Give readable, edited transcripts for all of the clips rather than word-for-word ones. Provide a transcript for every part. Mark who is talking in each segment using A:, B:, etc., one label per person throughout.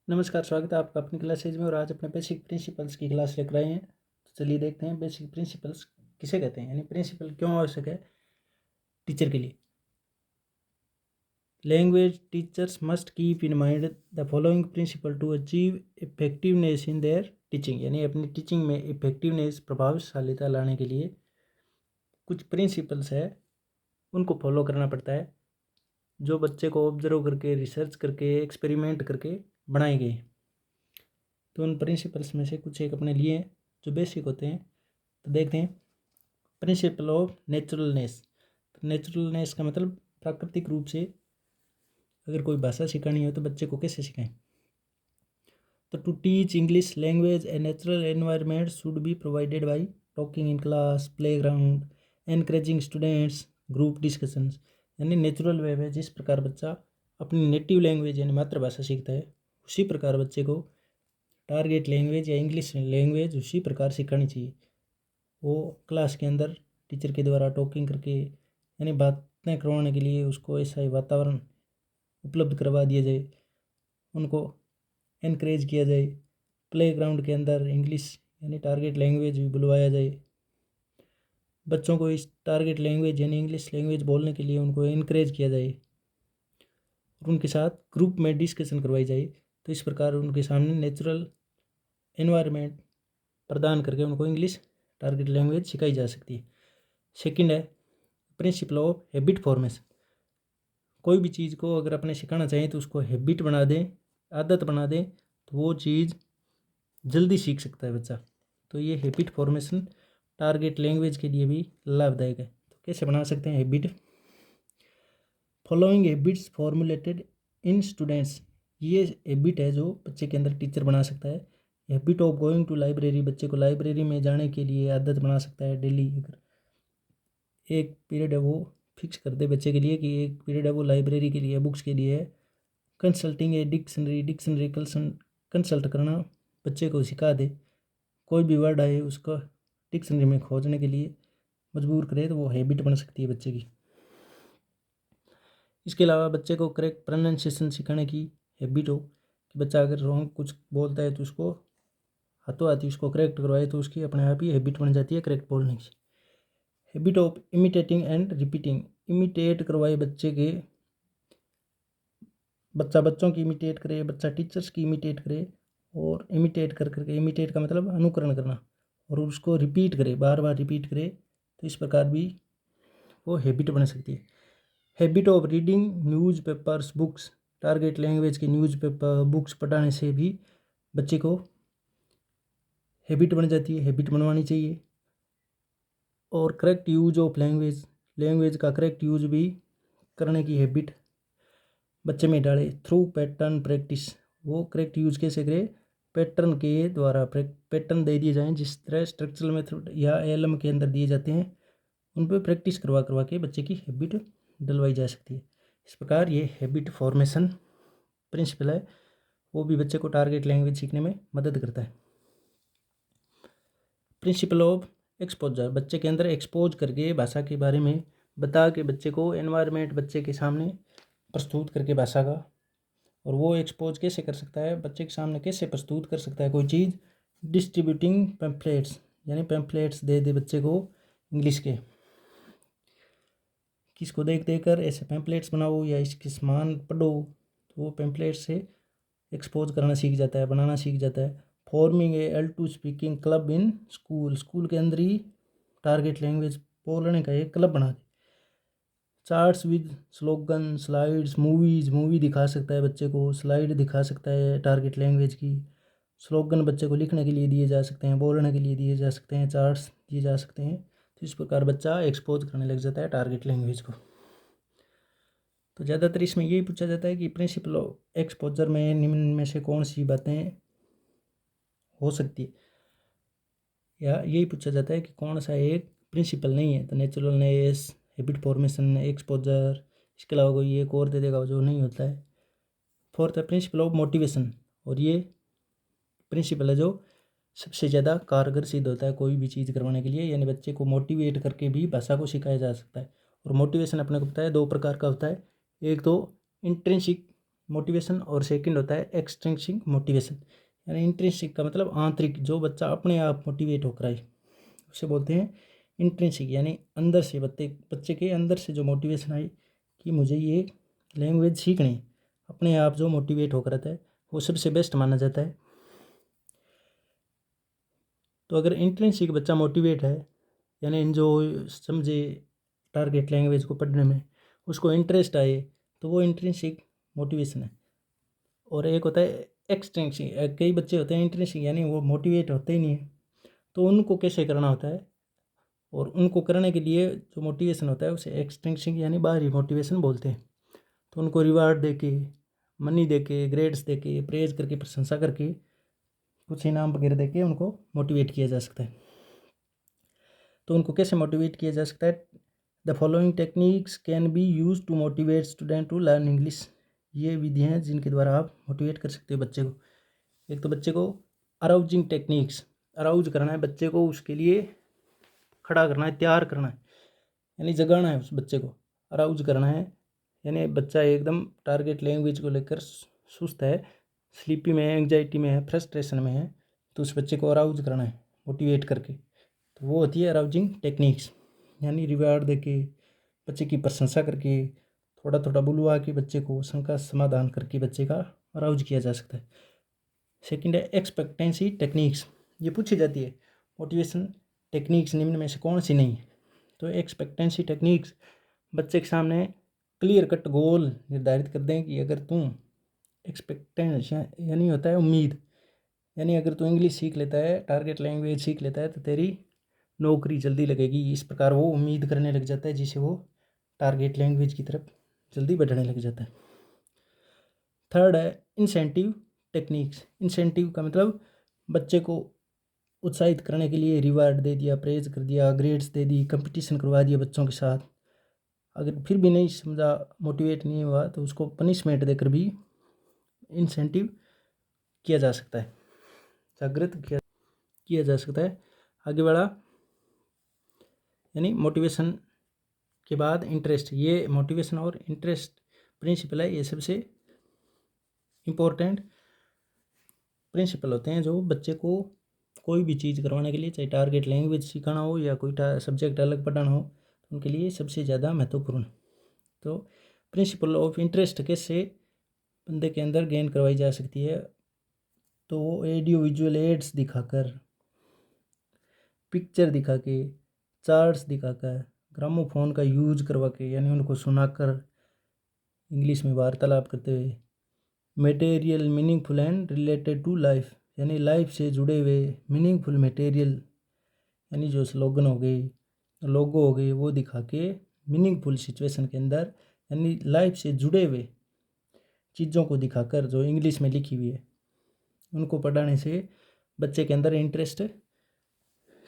A: नमस्कार, स्वागत है आपका अपनी क्लासेज में। और आज अपने बेसिक प्रिंसिपल्स की क्लास लेकर आए हैं। तो चलिए देखते हैं बेसिक प्रिंसिपल्स किसे कहते हैं, यानी प्रिंसिपल क्यों आवश्यक है टीचर के लिए। Language teachers must keep in mind the following principle to achieve effectiveness in their teaching, यानी अपनी टीचिंग में इफेक्टिवनेस प्रभावशालीता लाने के लिए कुछ प्रिंसिपल्स है उनको फॉलो करना पड़ता है, जो बच्चे को ऑब्जर्व करके, रिसर्च करके, एक्सपेरिमेंट करके बनाए गए। तो उन प्रिंसिपल्स में से कुछ एक अपने लिए जो बेसिक होते हैं। तो देखते हैं प्रिंसिपल ऑफ नेचुरलनेस। तो नेचुरलनेस का मतलब प्राकृतिक रूप से अगर कोई भाषा सिखानी हो तो बच्चे को कैसे सिखाएं। तो to teach English language a natural environment should be provided by talking in class, playground, encouraging students, group discussions. यानी नेचुरल वे में जिस प्रकार बच्चा अपनी नेटिव लैंग्वेज यानी मातृभाषा सीखता है, उसी प्रकार बच्चे को टारगेट लैंग्वेज या इंग्लिश लैंग्वेज उसी प्रकार सिखानी चाहिए। वो क्लास के अंदर टीचर के द्वारा टॉकिंग करके, यानी बातें करवाने के लिए उसको ऐसा ही वातावरण उपलब्ध करवा दिया जाए, उनको एनकरेज किया जाए। प्ले ग्राउंड के अंदर इंग्लिश यानी टारगेट लैंग्वेज भी बुलवाया जाए। बच्चों को इस टारगेट लैंग्वेज यानी इंग्लिश लैंग्वेज बोलने के लिए उनको एनकरेज किया जाए और उनके साथ ग्रुप में डिस्कशन करवाई जाए। तो इस प्रकार उनके सामने नेचुरल एनवायरनमेंट प्रदान करके उनको इंग्लिश टारगेट लैंग्वेज सिखाई जा सकती है। सेकंड है प्रिंसिपल ऑफ हैबिट फॉर्मेशन। कोई भी चीज़ को अगर अपने सिखाना चाहें तो उसको हैबिट बना दें, आदत बना दें, तो वो चीज़ जल्दी सीख सकता है बच्चा। तो ये हैबिट फॉर्मेशन टारगेट लैंग्वेज के लिए भी लाभदायक है। तो कैसे बना सकते हैं habit? Following habits formulated in students. ये हैबिट है जो बच्चे के अंदर टीचर बना सकता है। Habit of going to library, बच्चे को लाइब्रेरी में जाने के लिए आदत बना सकता है डेली। अगर एक पीरियड है वो फिक्स कर दे बच्चे के लिए कि एक पीरियड है वो लाइब्रेरी के लिए, बुक्स के लिए है। कंसल्टिंग ए डिक्शनरी कंसल्ट करना बच्चे को सिखा दे। कोई भी वर्ड आए उसको डिक्शनरी में खोजने के लिए मजबूर करे, तो वो हैबिट बन सकती है बच्चे की। इसके अलावा बच्चे को करेक्ट प्रोनाउंसिएशन सिखाने की हैबिट हो कि बच्चा अगर रॉन्ग कुछ बोलता है तो उसको हाथों हाथ उसको करेक्ट करवाए, तो उसकी अपने आप ही हैबिट बन जाती है करेक्ट बोलने की। Habit of imitating and repeating. Imitate करवाए बच्चे के, बच्चा बच्चों की इमिटेट करे, बच्चा टीचर्स की इमिटेट करे। और इमिटेट कर करके, इमिटेट का मतलब अनुकरण करना, और उसको रिपीट करे, बार बार रिपीट करे। तो इस प्रकार भी वो हैबिट बन सकती है। Habit of reading news papers books. Target language के न्यूज़ पेपर बुक्स पढ़ाने से भी बच्चे को हैबिट बन जाती है, हैबिट बनवानी चाहिए। और correct use of language, language का करेक्ट यूज भी करने की हैबिट बच्चे में डाले थ्रू पैटर्न प्रैक्टिस। वो करेक्ट यूज कैसे करे? पैटर्न के द्वारा, पैटर्न दे दिए जाएँ जिस तरह स्ट्रक्चरल मेथड या एलएम के अंदर दिए जाते हैं, उन पर प्रैक्टिस करवा करवा के बच्चे की हैबिट डलवाई जा सकती है। इस प्रकार ये हैबिट फॉर्मेशन प्रिंसिपल है, वो भी बच्चे को टारगेट लैंग्वेज सीखने में मदद करता है। Principle of exposure. बच्चे के अंदर एक्सपोज करके भाषा के बारे में बता के बच्चे को एनवायरनमेंट बच्चे के सामने प्रस्तुत करके भाषा का, और वो एक्सपोज कैसे कर सकता है, बच्चे के सामने कैसे प्रस्तुत कर सकता है कोई चीज़? डिस्ट्रीब्यूटिंग पैम्पलेट्स, यानी पैम्पलेट्स दे दे बच्चे को इंग्लिश के, किसको देख देख कर ऐसे पैम्पलेट्स बनाओ या इसके समान पढ़ो, तो वो पैम्पलेट से एक्सपोज करना सीख जाता है, बनाना सीख जाता है। Forming a L2 speaking club in school. School के अंदर ही टारगेट लैंग्वेज बोलने का एक क्लब बना दे। Charts with slogan slides, movie दिखा सकता है बच्चे को, स्लाइड दिखा सकता है टारगेट लैंग्वेज की। स्लोगन बच्चे को लिखने के लिए दिए जा सकते हैं, बोलने के लिए दिए जा सकते हैं, चार्ट्स दिए जा सकते हैं। तो इस प्रकार बच्चा एक्सपोज करने लग जाता है टारगेट लैंग्वेज को। तो ज़्यादातर इसमें यही पूछा जाता है कि प्रिंसिपल ऑफ एक्सपोजर में निम्न में से कौन सी बातें हो सकती है, या यही पूछा जाता है कि कौन सा एक प्रिंसिपल नहीं है। तो नेचुरलनेस, हैबिट फॉर्मेशन, एक्सपोजर, इसके अलावा कोई एक और दे देगा जो नहीं होता है। फोर्थ है प्रिंसिपल ऑफ मोटिवेशन, और ये प्रिंसिपल है जो सबसे ज़्यादा कारगर सिद्ध होता है कोई भी चीज़ करवाने के लिए, यानी बच्चे को मोटिवेट करके भी भाषा को सिखाया जा सकता है। और मोटिवेशन अपने को पता है दो प्रकार का होता है। एक तो इंट्रिंसिक मोटिवेशन और सेकंड होता है एक्सट्रिंसिक मोटिवेशन। यानी इंट्रिंसिक का मतलब आंतरिक, जो बच्चा अपने आप मोटिवेट होकर आए उसे बोलते हैं इंट्रिंसिक। यानी अंदर से बच्चे के अंदर से जो मोटिवेशन आई कि मुझे ये लैंग्वेज सीखनी है, अपने आप जो मोटिवेट होकर आता है वो सबसे बेस्ट माना जाता है। तो अगर इंट्रिंसिक बच्चा मोटिवेट है, यानी जो समझे टारगेट लैंग्वेज को पढ़ने में, उसको इंटरेस्ट आए, तो वो इंट्रिंसिक मोटिवेशन है। और एक होता है एक्सट्रिंसिक। कई बच्चे होते हैं इंट्रिंसिक यानी वो मोटिवेट होते ही नहीं है, तो उनको कैसे करना होता है, और उनको करने के लिए जो मोटिवेशन होता है उसे एक्सट्रिंसिक यानी बाहरी मोटिवेशन बोलते हैं। तो उनको रिवार्ड देके, मनी देके, ग्रेड्स देके, प्रेज करके, प्रशंसा करके, कुछ इनाम वगैरह देके उनको मोटिवेट किया जा सकता है। तो उनको कैसे मोटिवेट किया जा सकता है? The following techniques can be use to motivate student to learn English. ये विधियाँ हैं जिनके द्वारा आप मोटिवेट कर सकते हो बच्चे को। एक तो बच्चे को अराउजिंग टेक्निक्स, अराउज करना है बच्चे को, उसके लिए खड़ा करना है, तैयार करना है, यानी जगाना है उस बच्चे को, अराउज करना है। यानी बच्चा एकदम टारगेट लैंग्वेज को लेकर सुस्त है, स्लीपी में है, एंग्जाइटी में है, फ्रस्ट्रेशन में है, तो उस बच्चे को अराउज करना है मोटिवेट करके। तो वो होती है अराउजिंग टेक्निक्स। यानी रिवार्ड देके, बच्चे की प्रशंसा करके, थोड़ा थोड़ा बुलवा के बच्चे को शंका समाधान करके बच्चे का अराउज किया जा सकता है। सेकंड है एक्सपेक्टेंसी टेक्निक्स। ये पूछी जाती है मोटिवेशन टेक्निक्स निम्न में से कौन सी नहीं है। तो एक्सपेक्टेंसी टेक्निक्स बच्चे के सामने क्लियर कट गोल निर्धारित कर दें कि अगर तुम एक्सपेक्टेंस यानी होता है उम्मीद, यानी अगर तू इंग्लिश सीख लेता है, टारगेट लैंग्वेज सीख लेता है, तो तेरी नौकरी जल्दी लगेगी। इस प्रकार वो उम्मीद करने लग जाता है, जिससे वो टारगेट लैंग्वेज की तरफ जल्दी बढ़ने लग जाता है। थर्ड है इंसेंटिव टेक्निक्स। इंसेंटिव का मतलब बच्चे को उत्साहित करने के लिए रिवार्ड दे दिया, प्रेज कर दिया, ग्रेड्स दे दी, कंपटीशन करवा दिया बच्चों के साथ। अगर फिर भी नहीं समझा, मोटिवेट नहीं हुआ, तो उसको पनिशमेंट देकर भी इंसेंटिव किया जा सकता है, जागृत किया जा सकता है। आगे बढ़ा, यानी मोटिवेशन के बाद इंटरेस्ट। ये मोटिवेशन और इंटरेस्ट प्रिंसिपल है, ये सबसे इम्पोर्टेंट प्रिंसिपल होते हैं जो बच्चे को कोई भी चीज़ करवाने के लिए, चाहे टारगेट लैंग्वेज सिखाना हो या कोई सब्जेक्ट अलग पढ़ाना हो, तो उनके लिए सबसे ज़्यादा महत्वपूर्ण। तो प्रिंसिपल ऑफ इंटरेस्ट कैसे बंदे के अंदर गेन करवाई जा सकती है? तो वो ऑडियो विजुअल एड्स दिखाकर, पिक्चर दिखा के, चार्ट्स दिखाकर, ग्रामोफोन का यूज करवा के, यानी उनको सुनाकर, इंग्लिश में वार्तालाप करते हुए, material meaningful and related to life, यानी लाइफ से जुड़े हुए मीनिंगफुल मटेरियल, यानी जो स्लोगन हो गए, लोगो हो गए, वो दिखा के मीनिंगफुल सिचुएशन के अंदर, यानी लाइफ से जुड़े हुए चीज़ों को दिखाकर जो इंग्लिश में लिखी हुई है, उनको पढ़ाने से बच्चे के अंदर इंटरेस्ट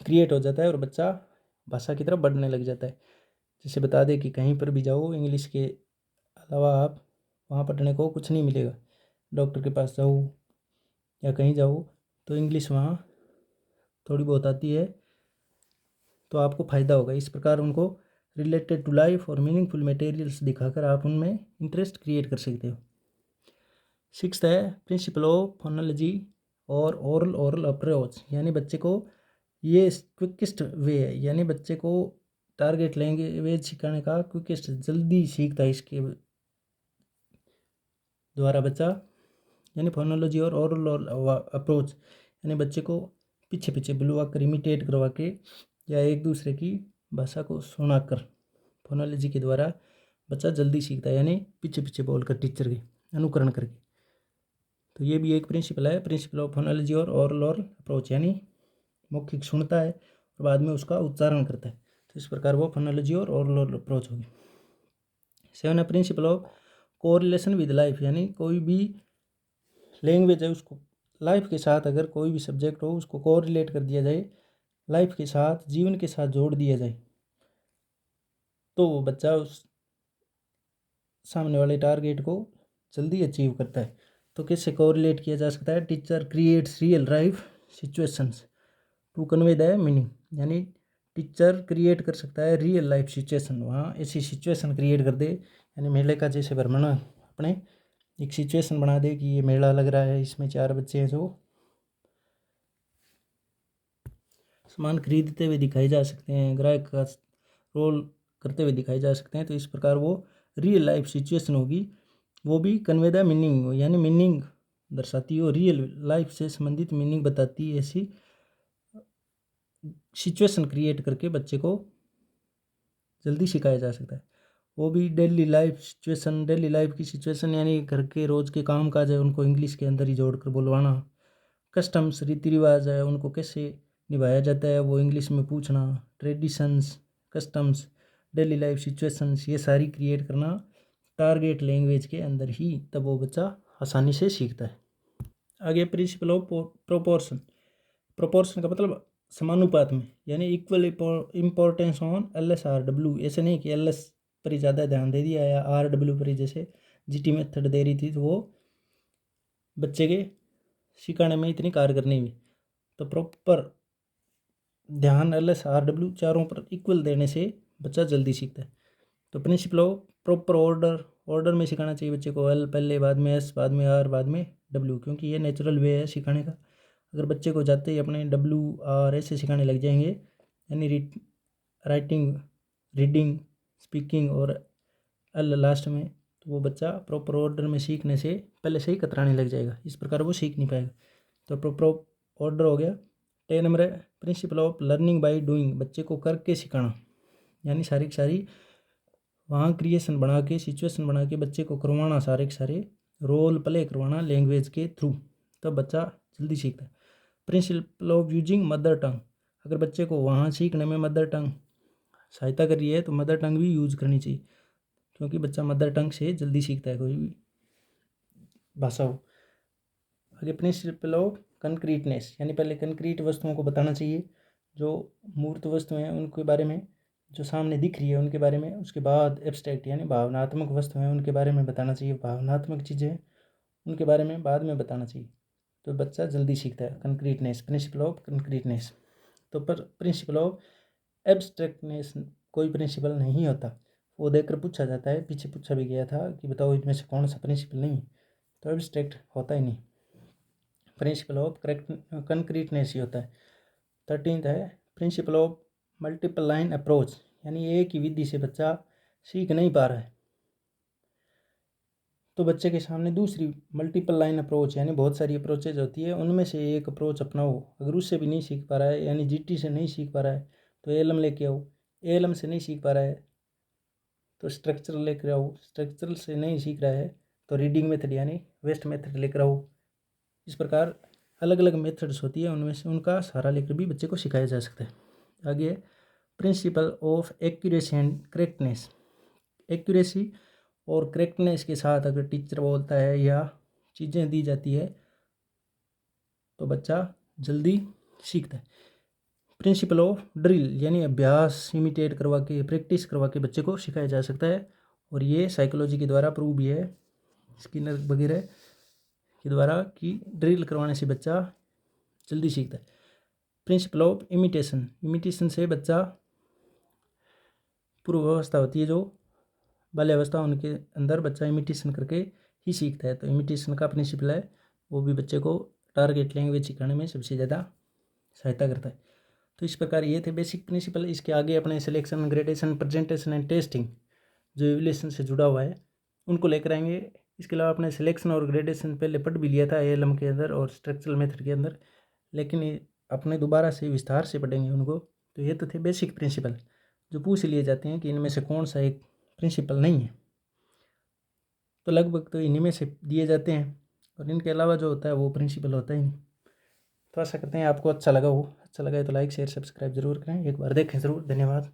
A: क्रिएट हो जाता है और बच्चा भाषा की तरफ बढ़ने लग जाता है। जैसे बता दें कि कहीं पर भी जाओ, इंग्लिश के अलावा आप वहाँ पढ़ने को कुछ नहीं मिलेगा। डॉक्टर के पास जाओ या कहीं जाओ तो इंग्लिश वहाँ थोड़ी बहुत आती है, तो आपको फ़ायदा होगा। इस प्रकार उनको रिलेटेड टू लाइफ और मीनिंगफुल मटेरियल्स दिखाकर आप उनमें इंटरेस्ट क्रिएट कर सकते हो। सिक्स्थ है प्रिंसिपल ऑफ फोनोलॉजी और ओरल अप्रोच, यानी बच्चे को ये क्विकेस्ट वे है, यानी बच्चे को टारगेट लैंग्वेज सिखाने का क्विकेस्ट, जल्दी सीखता है इसके द्वारा बच्चा, यानी फोनोलॉजी और ओरल अप्रोच, यानी बच्चे को पीछे पीछे बुलवा कर, इमिटेट करवा के, या एक दूसरे की भाषा को सुनाकर, फोनोलॉजी के द्वारा बच्चा जल्दी सीखता है, यानी पीछे पीछे बोलकर टीचर के अनुकरण करके। तो ये भी एक प्रिंसिपल है, प्रिंसिपल ऑफ फोनोलॉजी और ओरल अप्रोच, यानी मौखिक सुनता है और बाद में उसका उच्चारण करता है, तो इस प्रकार वो फोनोलॉजी और ओरल अप्रोच होगी। 7 है principle of correlation with life, यानी कोई भी लैंग्वेज है उसको लाइफ के साथ, अगर कोई भी सब्जेक्ट हो उसको कोरिलेट कर दिया जाए, लाइफ के साथ, जीवन के साथ जोड़ दिया जाए, तो वो बच्चा उस सामने वाले टारगेट को जल्दी अचीव करता है। तो कैसे कोरिलेट किया जा सकता है? Teacher creates real life situations to convey the meaning, यानी टीचर क्रिएट कर सकता है रियल लाइफ सिचुएशन, वहाँ ऐसी सिचुएशन क्रिएट कर दे, यानी मेले का जैसे वर्णन अपने एक सिचुएशन बना दे कि ये मेला लग रहा है, इसमें 4 बच्चे हैं जो सामान खरीदते हुए दिखाए जा सकते हैं, ग्राहक का रोल करते हुए दिखाए जा सकते हैं। तो इस प्रकार वो रियल लाइफ सिचुएशन होगी, वो भी कन्वे द मीनिंग हो, यानी मीनिंग दर्शाती हो, रियल लाइफ से संबंधित मीनिंग बताती है, ऐसी सिचुएशन क्रिएट करके बच्चे को जल्दी सिखाया जा सकता है। वो भी daily life situation, daily life की सिचुएशन यानी घर के रोज़ के काम काज है उनको इंग्लिश के अंदर ही जोड़कर बुलवाना, कस्टम्स रीति रिवाज है उनको कैसे निभाया जाता है वो इंग्लिश में पूछना, traditions, customs, daily life situations, ये सारी क्रिएट करना टारगेट लैंग्वेज के अंदर ही, तब वो बच्चा आसानी से सीखता है। आगे प्रिंसिपल ऑफ प्रोपोर्शन। प्रोपोर्शन का मतलब समानुपात में, यानी इक्वल इम्पोर्टेंस ऑन LSRW। ऐसे नहीं कि LS पर ही ज़्यादा ध्यान दे दिया या RW पर ही, जैसे GT मेथड दे रही थी तो वो बच्चे के सिखाने में इतनी कारगर नहीं हुई। तो प्रॉपर ध्यान LSRW चारों पर इक्वल देने से बच्चा जल्दी सीखता है। तो प्रिंसिपल ऑफ प्रॉपर ऑर्डर में सिखाना चाहिए बच्चे को, L पहले, बाद में S, बाद में R, बाद में W, क्योंकि ये नेचुरल वे है सिखाने का। अगर बच्चे को जाते ही अपने WR ऐसे सिखाने लग जाएंगे, यानी राइटिंग, रीडिंग, स्पीकिंग और L लास्ट में, तो वो बच्चा प्रॉपर ऑर्डर में सीखने से पहले से ही कतराने लग जाएगा, इस प्रकार वो सीख नहीं पाएगा। तो प्रॉपर ऑर्डर हो गया। 10 नंबर है principle of learning by doing, बच्चे को करके सिखाना, यानी सारी वहाँ क्रिएशन बना के, सिचुएशन बना के बच्चे को करवाना, सारे रोल प्ले करवाना लैंग्वेज के थ्रू, तब बच्चा जल्दी सीखता है। Principle of using mother tongue, अगर बच्चे को वहाँ सीखने में मदर टंग सहायता कर रही है तो मदर टंग भी यूज करनी चाहिए, क्योंकि बच्चा मदर टंग से जल्दी सीखता है कोई भी भाषा हो। आगे प्रिंसिपल ऑफ कंक्रीटनेस, यानी पहले कंक्रीट वस्तुओं को बताना चाहिए, जो मूर्त वस्तुएं हैं उनके बारे में, जो सामने दिख रही है उनके बारे में, उसके बाद एब्स्ट्रैक्ट यानी भावनात्मक वस्तुएं हैं उनके बारे में बताना चाहिए, भावनात्मक चीज़ें उनके बारे में बाद में बताना चाहिए, तो बच्चा जल्दी सीखता है। Concreteness, principle of concreteness. तो पर प्रिंसिपल ऑफ एब्स्ट्रैक्टनेस कोई प्रिंसिपल नहीं होता, वो देखकर पूछा जाता है, पीछे पूछा भी गया था कि बताओ इनमें से कौन सा प्रिंसिपल नहीं है, तो एब्स्ट्रैक्ट होता ही नहीं, प्रिंसिपल ऑफ कंक्रीटनेस ही होता है। 13th है principle of multiple line approach, यानी एक ही विधि से बच्चा सीख नहीं पा रहा है तो बच्चे के सामने दूसरी मल्टीपल लाइन अप्रोच, यानी बहुत सारी अप्रोचेज होती है, उनमें से एक अप्रोच अपनाओ। अगर उससे भी नहीं सीख पा रहा है, यानी GT से नहीं सीख पा रहा है तो ALM लेके आओ, ALM से नहीं सीख पा रहा है तो स्ट्रक्चरल लेकर आओ, स्ट्रक्चरल से नहीं सीख रहा है तो रीडिंग मेथड यानी वेस्ट मेथड लेकर आओ। इस प्रकार अलग अलग मेथड्स होती है, उनमें से उनका सहारा लेकर भी बच्चे को सिखाया जा सकता है। आगे principle of accuracy and correctness. Accuracy और करेक्टनेस के साथ अगर टीचर बोलता है या चीज़ें दी जाती है तो बच्चा जल्दी सीखता है। प्रिंसिपल ऑफ ड्रिल, यानी अभ्यास, इमिटेट करवा के, प्रैक्टिस करवा के बच्चे को सिखाया जा सकता है, और ये साइकोलॉजी के द्वारा प्रूव भी है, स्किनर वगैरह के द्वारा, कि ड्रिल करवाने से बच्चा जल्दी सीखता है। प्रिंसिपल ऑफ इमिटेशन, इमिटेशन से बच्चा पूर्वावस्था होती है जो बाल्यावस्था, उनके अंदर बच्चा इमिटेशन करके ही सीखता है, तो इमिटेशन का प्रिंसिपल है वो भी बच्चे को टारगेट लैंग्वेज सिखाने में सबसे ज़्यादा सहायता करता है। तो इस प्रकार ये थे बेसिक प्रिंसिपल। इसके आगे अपने selection, gradation, presentation and testing जो एवल्यूएशन से जुड़ा हुआ है उनको लेकर आएंगे। इसके अलावा अपने सिलेक्शन और ग्रेडेशन पहले पढ़ भी लिया था ALM के अंदर और स्ट्रक्चरल मेथड के अंदर, लेकिन अपने दोबारा से विस्तार से पढ़ेंगे उनको। तो ये तो थे बेसिक प्रिंसिपल जो पूछ लिए जाते हैं कि इनमें से कौन सा एक प्रिंसिपल नहीं है, तो लगभग तो इन्हीं में से दिए जाते हैं, और इनके अलावा जो होता है वो प्रिंसिपल होता ही नहीं। तो आशा करते हैं आपको अच्छा लगा हो, अच्छा लगा है तो लाइक शेयर सब्सक्राइब जरूर करें, एक बार देखें ज़रूर। धन्यवाद।